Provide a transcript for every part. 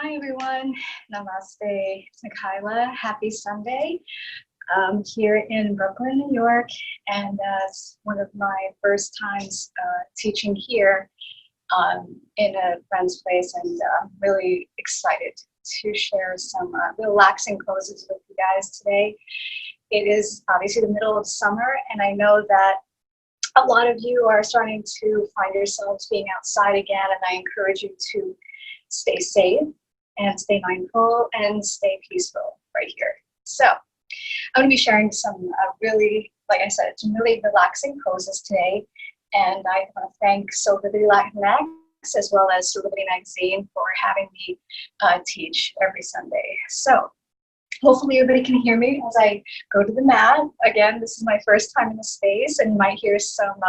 Hi everyone, namaste. It's Mikaila. Happy Sunday. Here in Brooklyn, New York, and it's one of my first times teaching here in a friend's place, and I'm really excited to share some relaxing poses with you guys today. It is obviously the middle of summer, and I know that a lot of you are starting to find yourselves being outside again, and I encourage you to stay safe and stay mindful and stay peaceful right here. So I'm going to be sharing some really, like I said, some really relaxing poses today. And I want to thank Soulivity Latinx as well as Soulivity Magazine for having me teach every Sunday. So hopefully everybody can hear me as I go to the mat. Again, this is my first time in the space, and you might hear some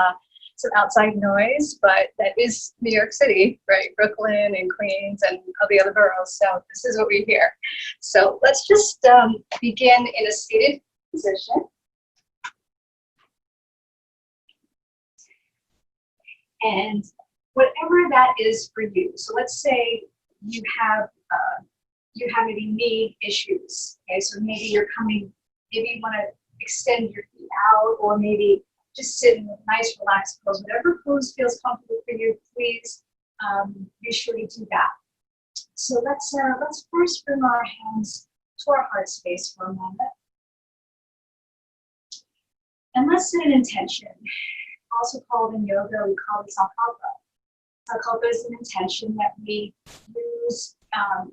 outside noise, but that is New York City, right? Brooklyn and Queens and all the other boroughs. So this is what we hear. So let's just begin in a seated position. And whatever that is for you. So let's say you have you have any knee issues. Okay, so maybe you're coming, maybe you want to extend your feet out, or maybe just sit in a nice relaxed pose. Whatever pose feels comfortable for you, please be sure to do that. So let's first bring our hands to our heart space for a moment. And let's set an intention, also called in yoga, we call it sankalpa. Sankalpa is an intention that we use.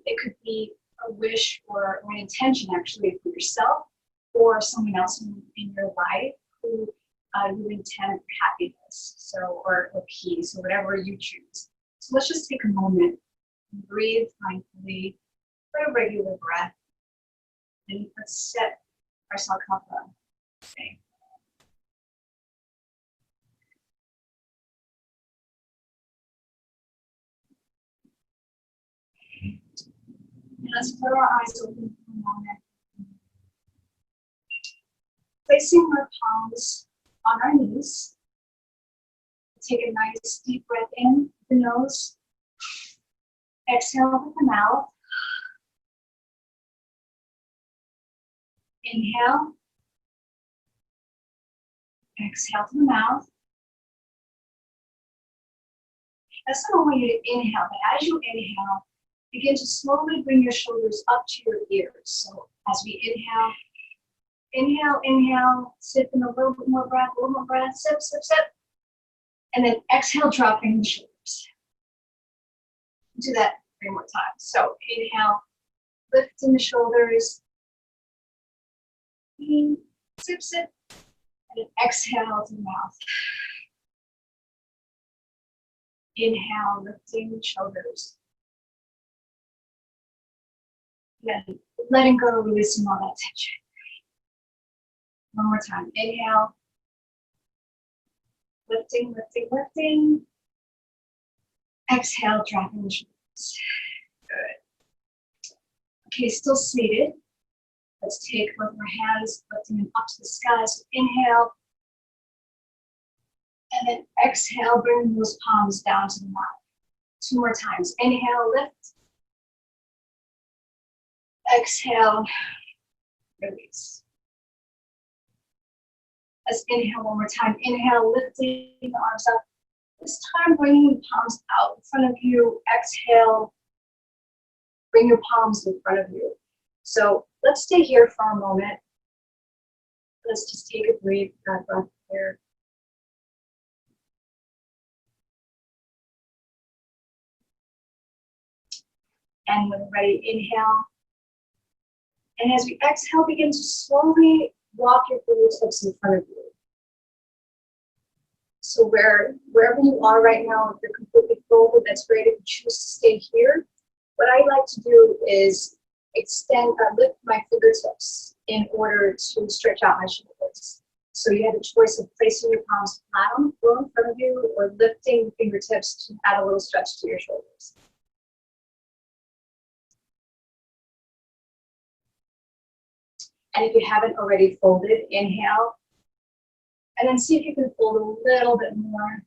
It could be a wish or an intention actually for yourself or someone else in your life who you intend for happiness, so or peace, or whatever you choose. So let's just take a moment and breathe mindfully for a regular breath. And let's set our sankalpa. Okay. And let's put our eyes open for a moment. Placing our palms on our knees. Take a nice deep breath in with the nose. Exhale with the mouth. Inhale. Exhale to the mouth. That's not only you to inhale, but as you inhale, begin to slowly bring your shoulders up to your ears. So as we inhale, inhale, inhale, sip in a little bit more breath, sip, sip, sip. And then exhale, dropping the shoulders. Do that 3 more times. So inhale, lifting the shoulders. Sip, sip. And then exhale to the mouth. Inhale, lifting the shoulders. Then letting go, releasing all that tension. One more time. Inhale. Lifting, lifting, lifting. Exhale, dropping the shoulders. Good. Okay, still seated. Let's take both our hands, lifting them up to the sky. So inhale. And then exhale, bring those palms down to the mat. 2 more times. Inhale, lift. Exhale, release. Let's inhale one more time. Inhale, lifting the arms up. This time, bringing the palms out in front of you. Exhale, bring your palms in front of you. So let's stay here for a moment. Let's just take a breath here. And when we're ready, inhale. And as we exhale, begin to slowly walk your fingertips in front of you. So wherever you are right now, if you're completely folded, that's great. If you choose to stay here, what I like to do is lift my fingertips in order to stretch out my shoulders. So you have a choice of placing your palms flat on the floor in front of you or lifting the fingertips to add a little stretch to your shoulders. And if you haven't already folded, inhale. And then see if you can fold a little bit more.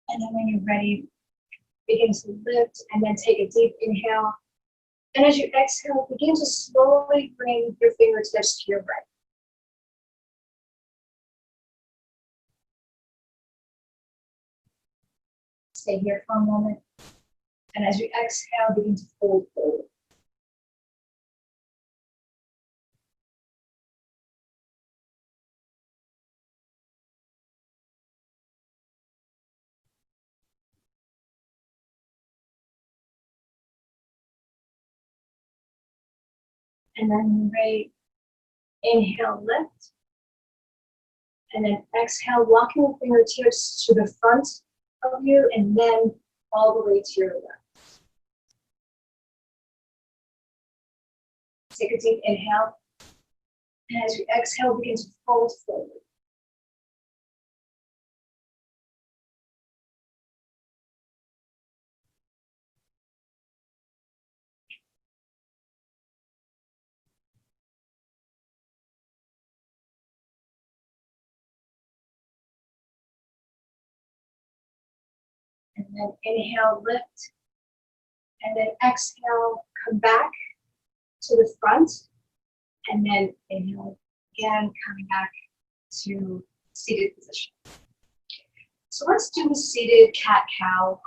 And then when you're ready, begin to lift and then take a deep inhale. And as you exhale, begin to slowly bring your fingertips to your right. Stay here for a moment. And as you exhale, begin to fold forward. And then ready, inhale, lift. And then exhale, walking the fingertips to the front of you and then all the way to your left. Take a deep inhale. And as you exhale, begin to fold forward. then inhale, lift. And then exhale, come back to the front. And then inhale again, coming back to seated position. So let's do a seated cat-cow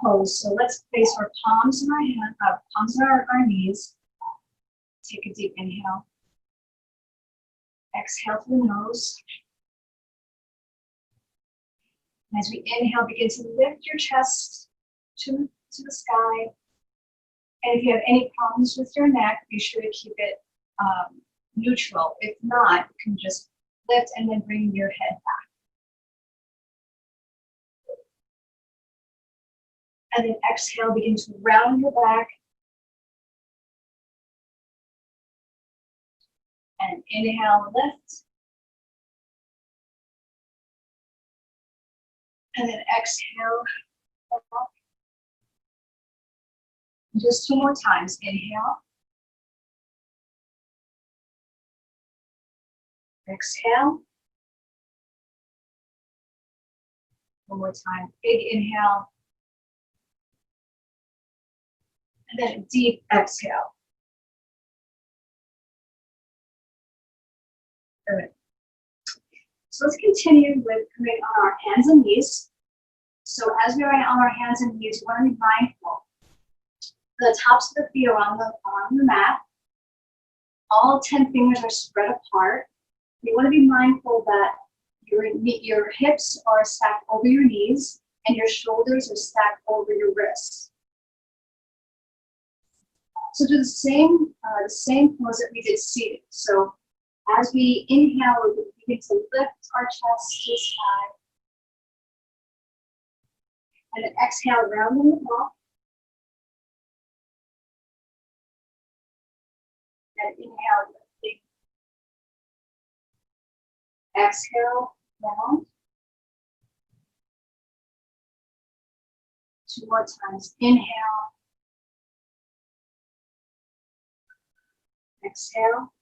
pose. So let's place our palms in our hand, palms on our knees. Take a deep inhale. Exhale through the nose. And as we inhale, begin to lift your chest to the sky. And if you have any problems with your neck, be sure to keep it neutral. If not, you can just lift and then bring your head back. And then exhale, begin to round your back. And inhale, lift. And then exhale, back. Just 2 more times. Inhale. Exhale. 1 more time. Big inhale. And then a deep exhale. Good. So let's continue with coming on our hands and knees. So as we are on our hands and knees, we want to be mindful. The tops of the feet are on the mat. All 10 fingers are spread apart. You want to be mindful that your hips are stacked over your knees and your shoulders are stacked over your wrists. So do the same pose that we did seated. So as we inhale, we begin to lift our chest to the sky. And then exhale, rounding the back. And inhale, lifting. Exhale, round. 2 more times. Inhale. Exhale.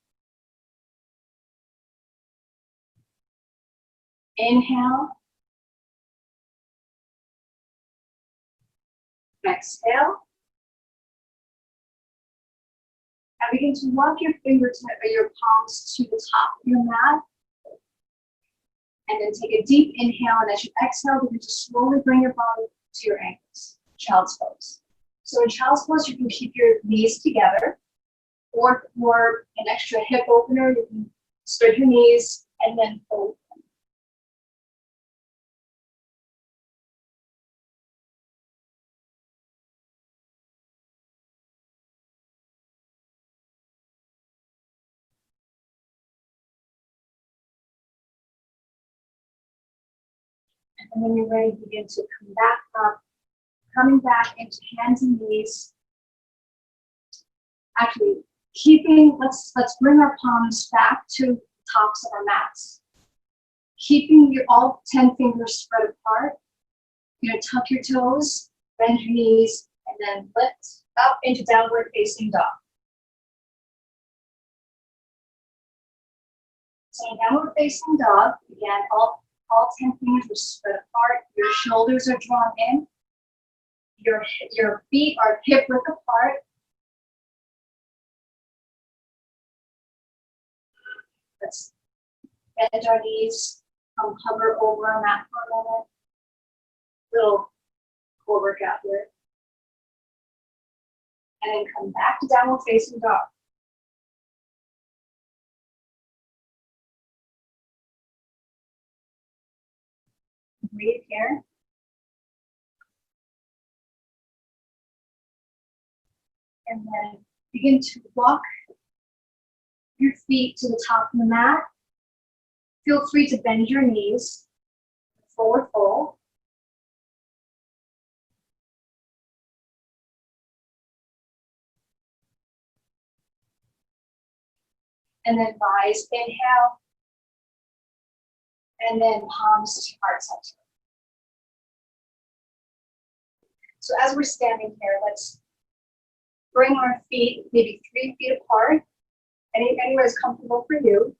Inhale. Exhale. And begin to walk your fingertips or your palms to the top of your mat. And then take a deep inhale, and as you exhale, begin to slowly bring your body to your ankles. Child's pose. So in child's pose, you can keep your knees together, or for an extra hip opener, you can spread your knees and then fold them. And when you're ready, begin to come back up, coming back into hands and knees. Actually, let's bring our palms back to the tops of our mats. Keeping all 10 fingers spread apart. You're gonna tuck your toes, bend your knees, and then lift up into downward facing dog. So in downward facing dog, again, all 10 fingers are spread apart. Your shoulders are drawn in. Your feet are hip width apart. Let's bend our knees, hover over our mat for a moment. Little core workout here. And then come back to downward facing dog. Breathe here. And then begin to walk your feet to the top of the mat. Feel free to bend your knees. Forward fold. And then rise, inhale. And then palms to heart center. So as we're standing here, let's bring our feet maybe 3 feet apart. Anywhere is comfortable for you.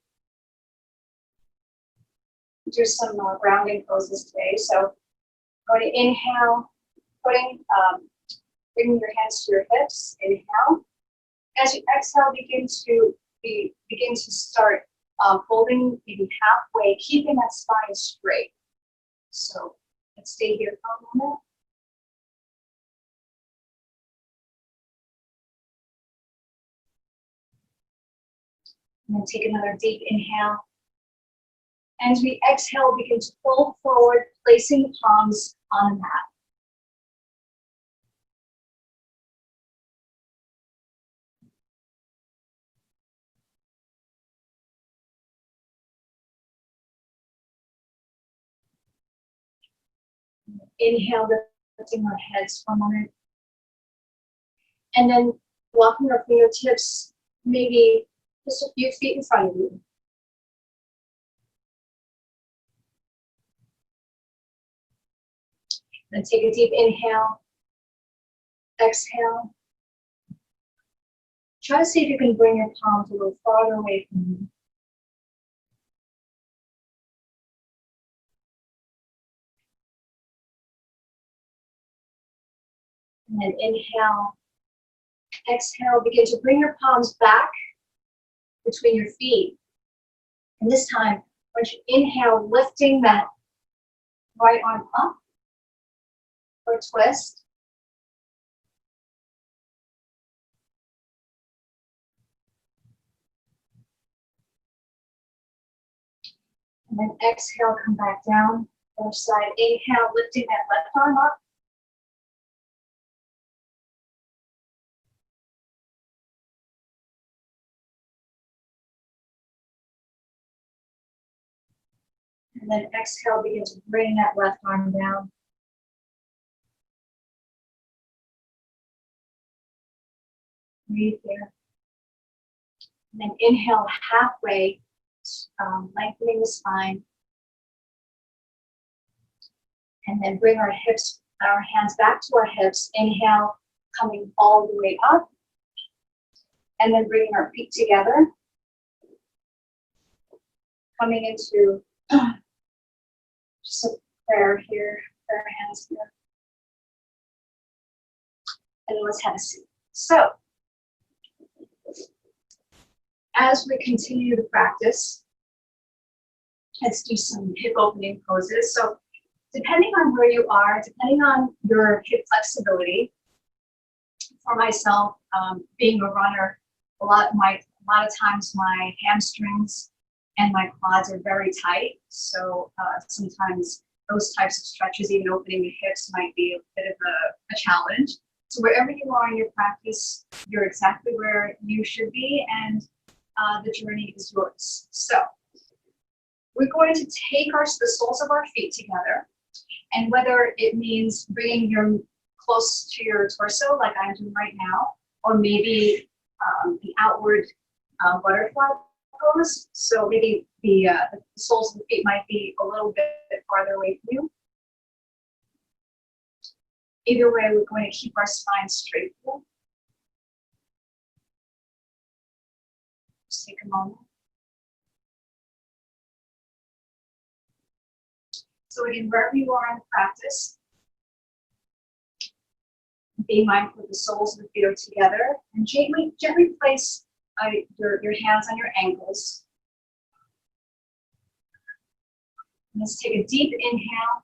Do some grounding poses today. So I'm going to inhale, bringing your hands to your hips, inhale. As you exhale, begin to start folding maybe halfway, keeping that spine straight. So let's stay here for a moment. And then take another deep inhale. As we exhale, begin to fold forward, placing the palms on the mat. Inhale, lifting our heads for a moment. And then walking our fingertips maybe just a few feet in front of you. Then take a deep inhale, exhale. Try to see if you can bring your palms a little farther away from you. And then inhale, exhale, begin to bring your palms back between your feet. And this time, once you inhale, lifting that right arm up for a twist. And then exhale, come back down. Other side, inhale, lifting that left arm up. And then exhale, begin to bring that left arm down. Breathe there. And then inhale halfway, lengthening the spine. And then bring our hands back to our hips. Inhale, coming all the way up. And then bringing our feet together. Coming into just a prayer here, prayer hands here. And then let's have a seat. So, as we continue to practice, let's do some hip opening poses. So, depending on where you are, depending on your hip flexibility, for myself, being a runner, a lot of times my hamstrings and my quads are very tight. So sometimes those types of stretches, even opening the hips, might be a bit of a challenge. So wherever you are in your practice, you're exactly where you should be, and the journey is yours. So we're going to take the soles of our feet together, and whether it means bringing your close to your torso, like I'm doing right now, or maybe the outward butterfly pose. So maybe the soles of the feet might be a little bit farther away from you. Either way, we're going to keep our spine straight. Just take a moment. So again, wherever you are in the practice, be mindful of the soles of the feet are together, and gently place your hands on your ankles. And let's take a deep inhale,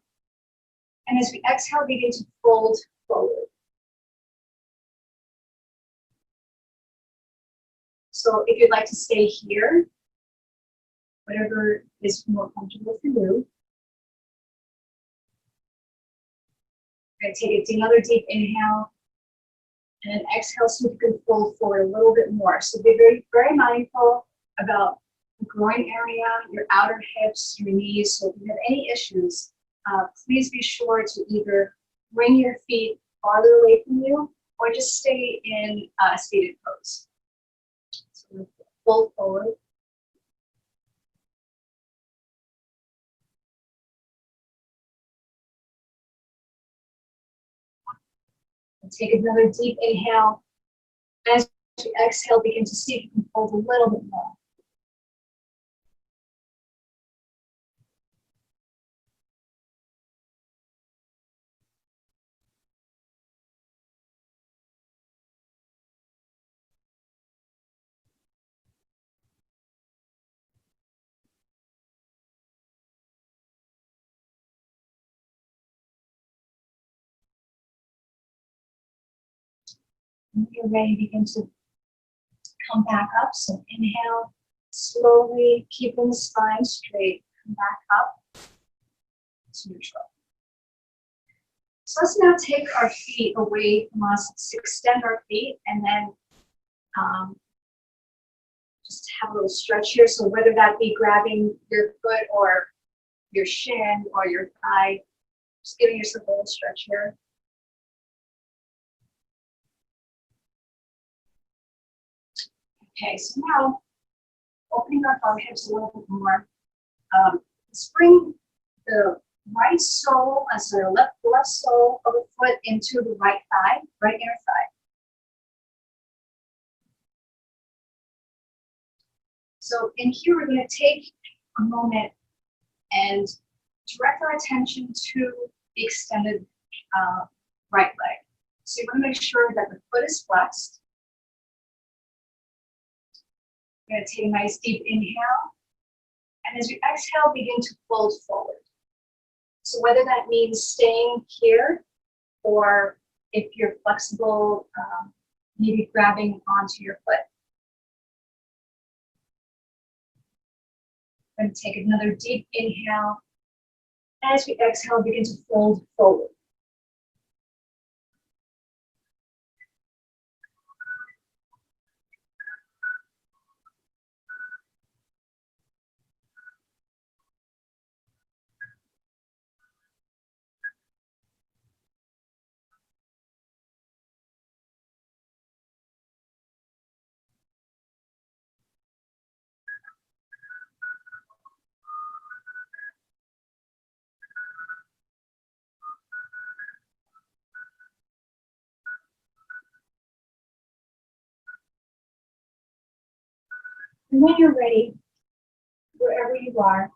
and as we exhale, begin to fold forward. So if you'd like to stay here, whatever is more comfortable for you. We're going to take another deep inhale, and then exhale so you can fold forward a little bit more. So be very, very mindful about the groin area, your outer hips, your knees. So if you have any issues, please be sure to either bring your feet farther away from you or just stay in a seated pose. So fold forward. And take another deep inhale. As you exhale, begin to see if you can fold a little bit more. When you're ready, begin to come back up. So inhale, slowly keeping the spine straight. Come back up to neutral. So let's now take our feet away from us. Let's extend our feet and then just have a little stretch here. So whether that be grabbing your foot or your shin or your thigh, just giving yourself a little stretch here. Okay, so now opening up our hips a little bit more. Let's bring the right sole, sorry, left sole of the foot into the right thigh, right inner thigh. So in here, we're going to take a moment and direct our attention to the extended right leg. So you want to make sure that the foot is flexed. You're going to take a nice deep inhale. And as you exhale, begin to fold forward. So whether that means staying here or if you're flexible, maybe grabbing onto your foot. I'm going to take another deep inhale. As we exhale, begin to fold forward. And when you're ready, wherever you are,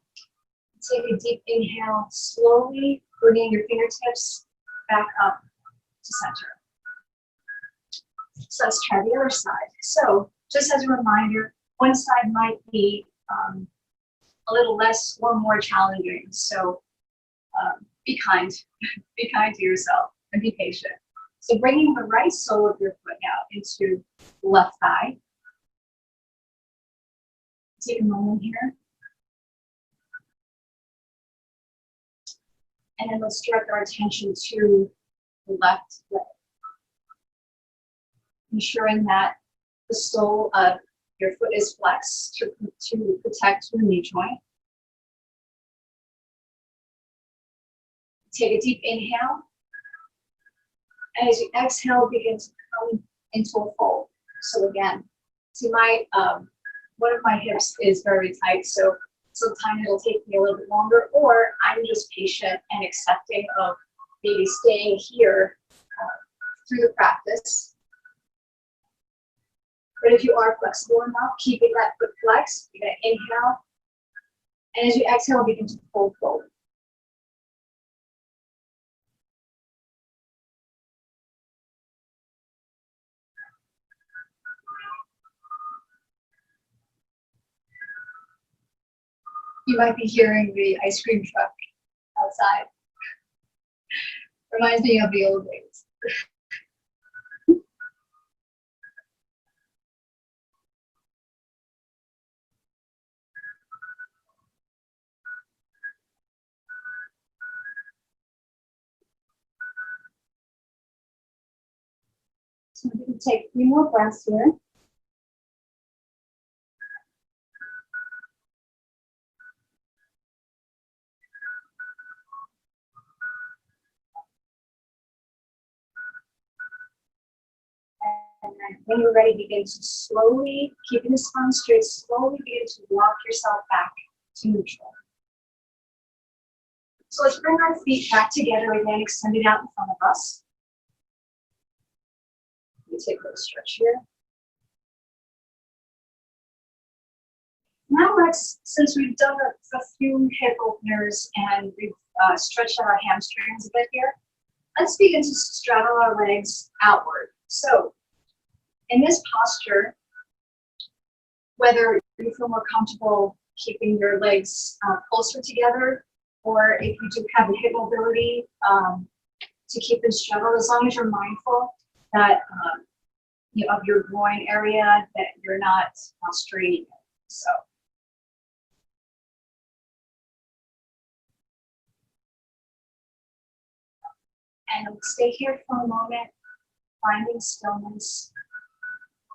take a deep inhale, slowly bringing your fingertips back up to center. So let's try the other side. So just as a reminder, one side might be a little less or more challenging. So be kind, be kind to yourself and be patient. So bringing the right sole of your foot now into the left thigh. Take a moment here. And then let's direct our attention to the left leg. Ensuring that the sole of your foot is flexed to protect your knee joint. Take a deep inhale. And as you exhale, begin to come into a fold. So again, see one of my hips is very tight, so sometimes it'll take me a little bit longer, or I'm just patient and accepting of maybe staying here through the practice. But if you are flexible enough, keeping that foot flexed, you're going to inhale. And as you exhale, begin to fold forward. You might be hearing the ice cream truck outside. Reminds me of the old days. So we can take 3 more breaths here. And then when you're ready, begin to slowly, keeping the spine straight, slowly begin to walk yourself back to neutral. So let's bring our feet back together again, extended out in front of us. We take a little stretch here. Now let's, since we've done a few hip openers and we've stretched out our hamstrings a bit here, let's begin to straddle our legs outward. So in this posture, whether you feel more comfortable keeping your legs closer together, or if you do have the hip mobility to keep them straddled, as long as you're mindful that of your groin area that you're not straining. So. And stay here for a moment, finding stillness,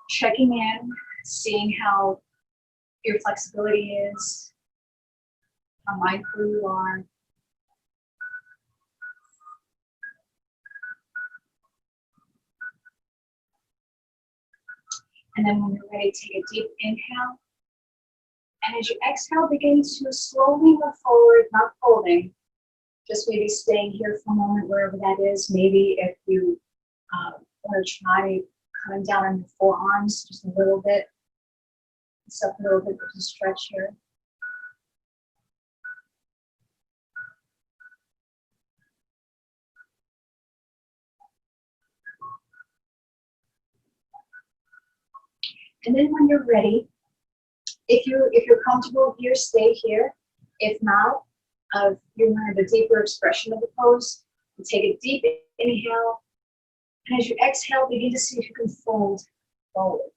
checking in, seeing how your flexibility is, how mindful you are. And then when you're ready, take a deep inhale. And as you exhale, begin to slowly move forward, not folding, just maybe staying here for a moment, wherever that is. Maybe if you want to try coming down on your forearms just a little bit, just a little bit of a stretch here. And then when you're ready, if you're comfortable here, stay here. If not, you want a deeper expression of the pose, you take a deep inhale, and as you exhale, begin to see if you can fold forward.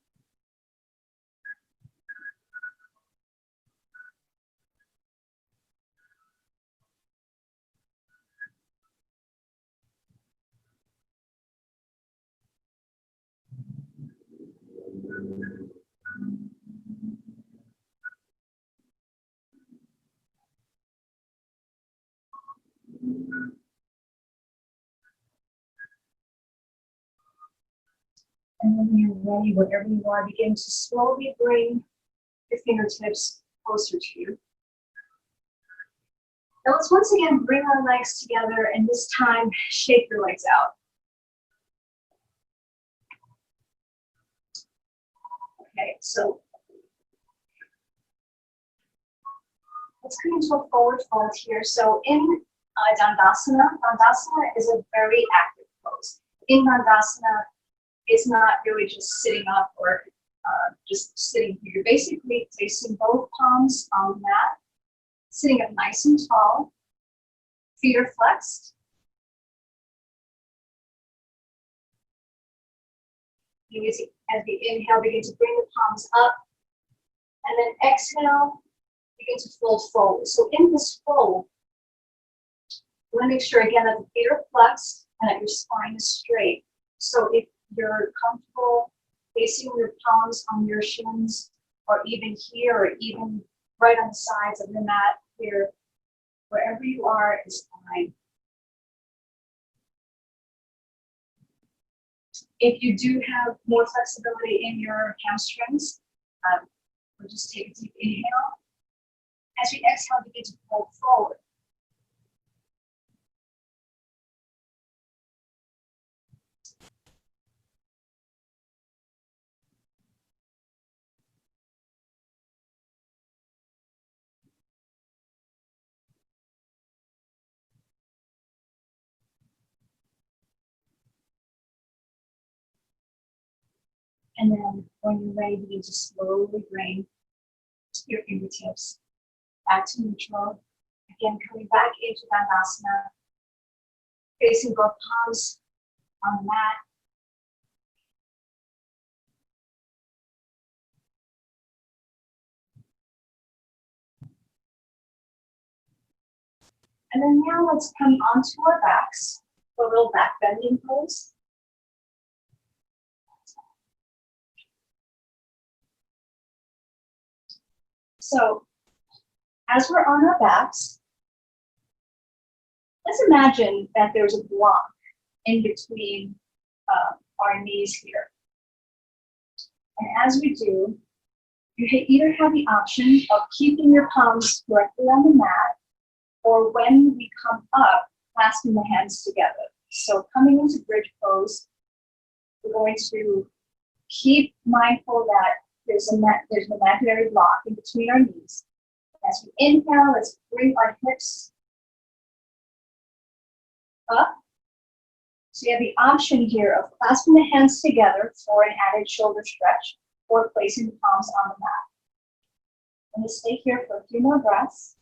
And when you're ready, wherever you are, begin to slowly bring your fingertips closer to you. Now let's once again bring our legs together, and this time shake your legs out. Okay, so let's come into a forward fold here. So in Dandasana, Dandasana is a very active pose. In Dandasana, it's not really just sitting up or just sitting here. You're basically placing both palms on the mat, sitting up nice and tall, feet are flexed. As we inhale, begin to bring the palms up, and then exhale, begin to fold forward. So in this fold, you want to make sure again that the feet are flexed and that your spine is straight. So if you're comfortable placing your palms on your shins, or even here, or even right on the sides of the mat here, wherever you are is fine. If you do have more flexibility in your hamstrings, we'll just take a deep inhale. As we exhale, begin to fold forward. And then when you're ready, begin to slowly bring your fingertips back to neutral. Again, coming back into Dandasana, facing both palms on the mat. And then now let's come onto our backs for a little back bending pose. So as we're on our backs, let's imagine that there's a block in between our knees here. And as we do, you either have the option of keeping your palms directly on the mat, or when we come up, clasping the hands together. So coming into bridge pose, we're going to keep mindful that there's an imaginary block in between our knees. As we inhale, let's bring our hips up. So you have the option here of clasping the hands together for an added shoulder stretch, or placing the palms on the mat. I'm going to stay here for a few more breaths.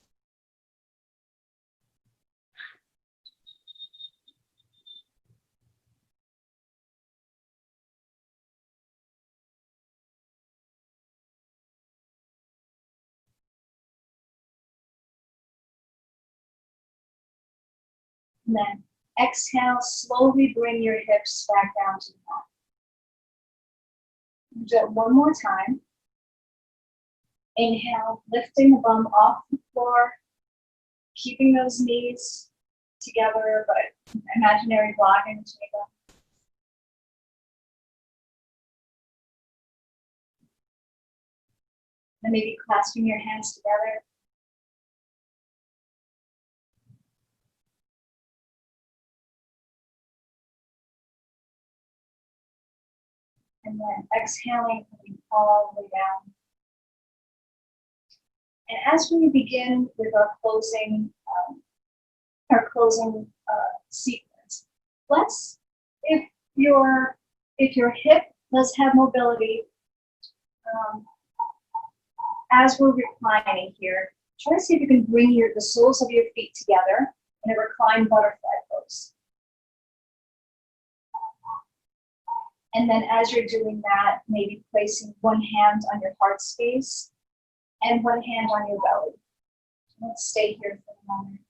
And then exhale, slowly bring your hips back down to the mat. Do it one more time. Inhale, lifting the bum off the floor, keeping those knees together, but imaginary blocking between them. And maybe clasping your hands together. And then exhaling, coming all the way down. And as we begin with our closing sequence, if your hip does have mobility, as we're reclining here, try to see if you can bring the soles of your feet together in a reclined butterfly pose. And then as you're doing that, maybe placing one hand on your heart space and one hand on your belly. Let's stay here for a moment.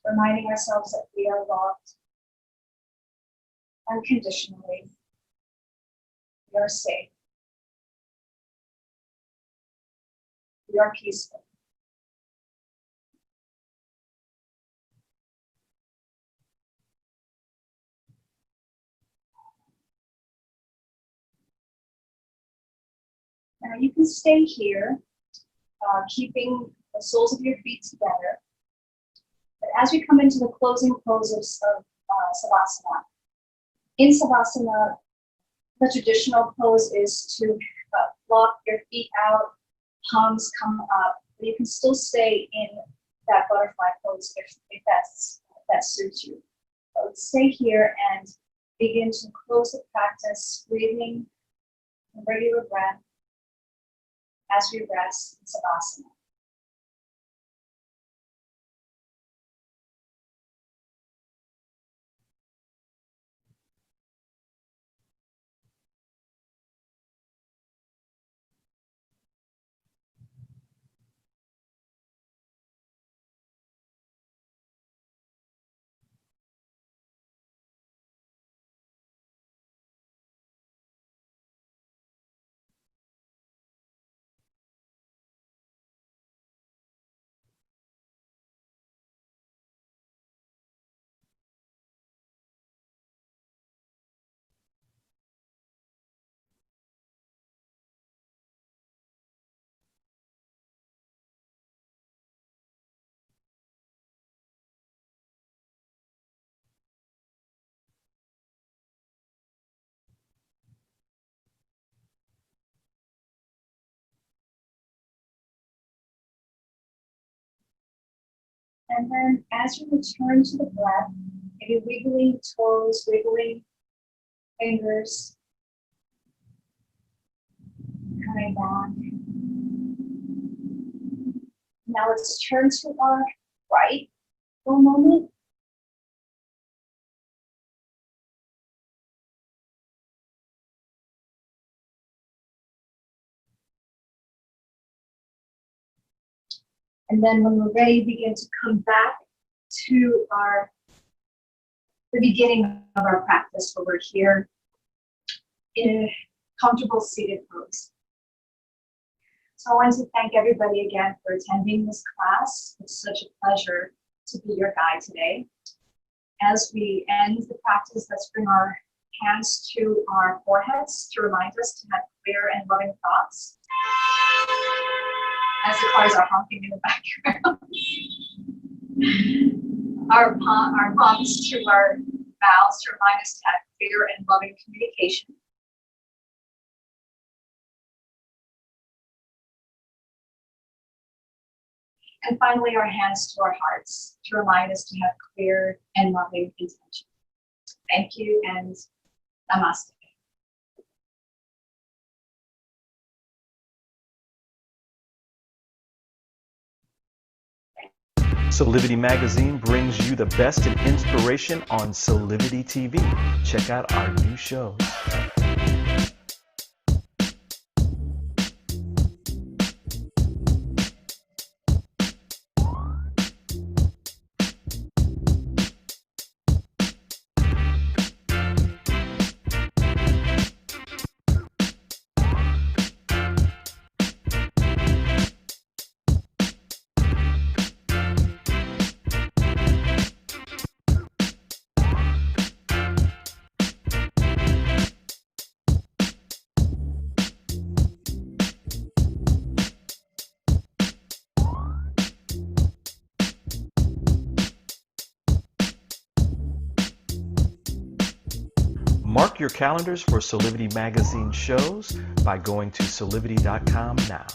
Reminding ourselves that we are loved unconditionally. We are safe. We are peaceful. Now you can stay here, keeping the soles of your feet together. But as we come into the closing poses of Savasana, in Savasana, the traditional pose is to lock your feet out, palms come up. But you can still stay in that butterfly pose if that suits you. So let's stay here and begin to close the practice, breathing a regular breath as we rest in Savasana. And then as you return to the breath, maybe wiggling toes, wiggling fingers, coming back. Now let's turn to our right for a moment. And then when we're ready, begin to come back to the beginning of our practice, where we're here in a comfortable seated pose. So I want to thank everybody again for attending this class. It's such a pleasure to be your guide today. As we end the practice, let's bring our hands to our foreheads to remind us to have clear and loving thoughts. As the cars are honking in the background. Our palms to our mouths to remind us to have clear and loving communication. And finally, our hands to our hearts to remind us to have clear and loving intention. Thank you and namaste. Soulivity Magazine brings you the best in inspiration on Soulivity TV. Check out our new shows. Mark your calendars for Soulivity magazine shows by going to soulivity.com now.